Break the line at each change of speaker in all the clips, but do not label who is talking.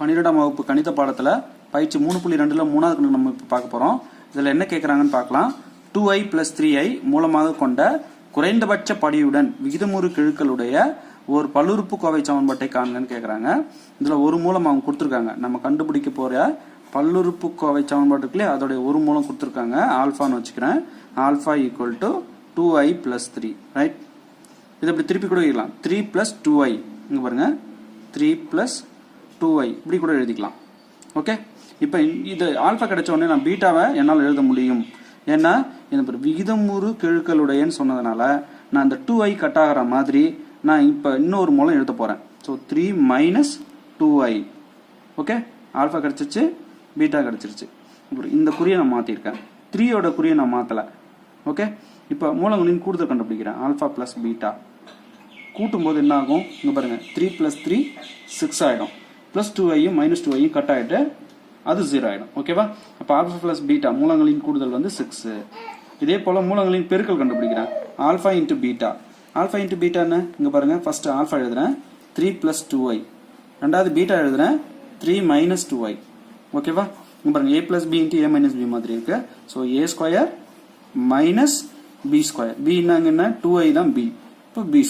12ஆம் வகுப்பு கணித பாடத்தில் பயிற்சி 3.2ல் 3வது கணக்கு நம்ம இப்போ பார்க்க போகிறோம். இதில் என்ன கேட்குறாங்கன்னு பார்க்கலாம். 2i + 3i மூலமாக கொண்ட குறைந்தபட்ச படியுடன் விகிதமுறு கெழுக்களுடைய ஒரு பல்லுறுப்புக்கோவை சமன்பாட்டை காண்கன்னு கேட்குறாங்க. இதில் ஒரு மூலம் அவங்க கொடுத்துருக்காங்க. நம்ம கண்டுபிடிக்க போகிற பல்லுறுப்புக்கோவை சமன்பாட்டுக்குள்ளே அதோடைய ஒரு மூலம் கொடுத்துருக்காங்க. ஆல்ஃபான்னு வச்சுக்கிறேன். Alpha = 2i + 3, right? இதை இப்படி திருப்பி கூட எழுதிக்கலாம். 3 + 2i, இங்கே பாருங்கள், 3 + 2i இப்படி கூட எழுதிக்கலாம். ஓகே, இப்போ இது ஆல்ஃபா கிடைச்ச உடனே நான் பீட்டாவை என்னால் எழுத முடியும். ஏன்னா இந்த விகிதமுறு கெழுக்களுடையன்னு சொன்னதுனால நான் இந்த 2i கட் ஆகிற மாதிரி நான் இப்போ இன்னொரு மூலம் எழுத போகிறேன். So 3 - 2i. ஓகே, ஆல்ஃபா கிடச்சிருச்சு, பீட்டா கிடச்சிருச்சு. இந்த குறியை நான் மாற்றிருக்கேன், 3யோட குறியை நான் மாற்றலை. ஓகே, இப்போ மூலங்களின் கூடுதல் கண்டுபிடிக்கிறேன். ஆல்ஃபா + பீட்டா கூட்டும்போது என்ன ஆகும்? இங்கே பாருங்கள், 3 + 3 6 ஆகிடும். ப்ளஸ் 2iயும் -2iயும் கட் ஆகிட்டு அது 0 ஆகிடும். ஓகேவா? அப்போ ஆல்ஃபா + பீட்டா மூலங்களின் கூடுதல் வந்து 6. இதே போல் மூலங்களின் பெருக்கல் கண்டுபிடிக்கிறேன். Alpha × beta. ஆல்ஃபா × பீட்டா என்ன? இங்கே பாருங்கள், ஃபர்ஸ்ட் ஆல்ஃபா எழுதுறேன், 3 + 2i. ரெண்டாவது பீட்டா எழுதுறேன், 3 - 2i. ஓகேவா? இங்கே பாருங்கள், a + b × a - b மாதிரி இருக்கு. So a² - b². b என்ன? 2i தான் b. இப்போ b².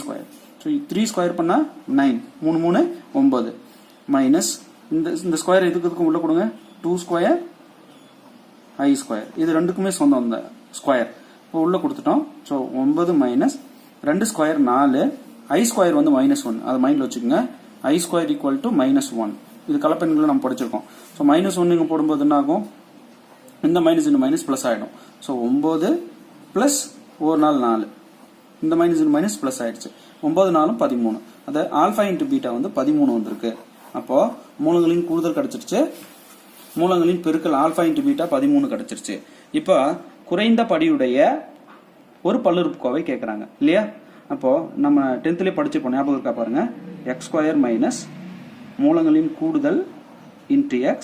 ஸோ 3² பண்ணால் 9, 3 - 3 9 மைனஸ் இந்த ஸ்கொயர் இதுக்கு உள்ள கொடுங்க, 2² i². இது ரெண்டுக்குமே சொந்தம் இந்த ஸ்கொயர். இப்போ உள்ள கொடுத்துட்டோம். ஸோ 9 - 2² 4, i² வந்து -1. அதை மைண்டில் வச்சுக்கோங்க. i² = -1. இது கலப்பெண்களை நம்ம படிச்சிருக்கோம். ஸோ -1 இங்கே போடும்போது என்ன ஆகும்? இந்த மைனஸ் இந்த மைனஸ் ப்ளஸ் ஆகிடும். ஸோ 9 + 1 4 4, இந்த மைனஸ் இந்த மைனஸ் ப்ளஸ் ஆயிடுச்சு. 9 4 13. அது ஆல்ஃபா × பீட்டா வந்து 13 வந்திருக்கு. அப்போ மூலங்களின் கூடுதல் கிடைச்சிருச்சு, மூலங்களின் பெருக்கல் ஆல்ஃபா × பீட்டா 13 கிடைச்சிருச்சு. இப்போ குறைந்த படியுடைய ஒரு பல்லுறுப்புக்கோவை கேட்குறாங்க இல்லையா? அப்போ நம்ம 10th படிச்சிருப்போம், ஞாபகம் இருக்கா பாருங்க. x² - மூலங்களின் கூடுதல் × x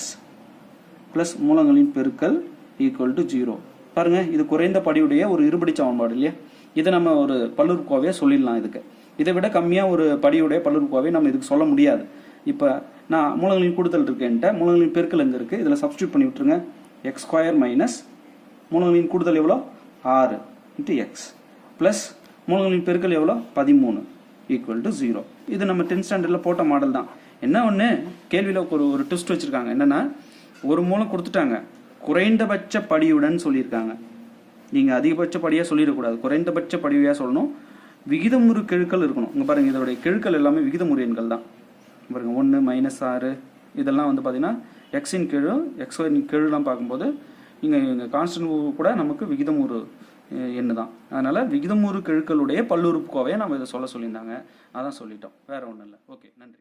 + மூலங்களின் பெருக்கல் = 0. பாருங்க, இது குறைந்த படியுடைய ஒரு இருபடி சமன்பாடு இல்லையா? இதை நம்ம ஒரு பல்லுறுப்புக்கோவையை சொல்லிடலாம். இதுக்கு இதை விட கம்மியாக ஒரு படியுடைய பல்லுறுப்புக்கோவை நம்ம இதுக்கு சொல்ல முடியாது. இப்போ நான் மூலங்களின் கூடுதல் இருக்குன்ட்டு மூலங்களின் பெருக்கல் எங்கே இருக்குது? இதில் சப்ஸ்டியூட் பண்ணி விட்டுருங்க. x² - மூலங்களின் கூடுதல் எவ்வளோ? 6 × x ப்ளஸ் மூலங்களின் பெருக்கல் எவ்வளோ? 13 = 0. இது நம்ம 10th ஸ்டாண்டர்டில் போட்ட மாடல் தான். என்ன ஒன்று கேள்வியில் ஒரு ட்விஸ்ட் வச்சுருக்காங்க. என்னென்னா, ஒரு மூலம் கொடுத்துட்டாங்க, குறைந்தபட்ச படியுடன் சொல்லியிருக்காங்க. நீங்கள் அதிகபட்ச படியாக சொல்லிடக்கூடாது, குறைந்தபட்ச படியாக சொல்லணும். விகிதமுறு கெழுக்கள் இருக்கணும். இங்கே பாருங்கள், இதோடைய கெழுக்கள் எல்லாமே விகிதமுறு எண்கள் தான். பாருங்கள், 1 - 6 இதெல்லாம் வந்து பார்த்தீங்கன்னா எக்ஸின் கெழு, எக்ஸ்ஒயின் கெழுலாம் பார்க்கும்போது இங்கே கான்ஸ்டன்ட் கூட நமக்கு விகிதமுறு எண்ணு தான். அதனால் விகிதமுறு கெழுக்களுடைய பல்லுறுப்புக்கோவையை நம்ம இதை சொல்லியிருந்தாங்க. அதான் சொல்லிட்டோம், வேறு ஒன்றும் இல்லை. ஓகே, நன்றி.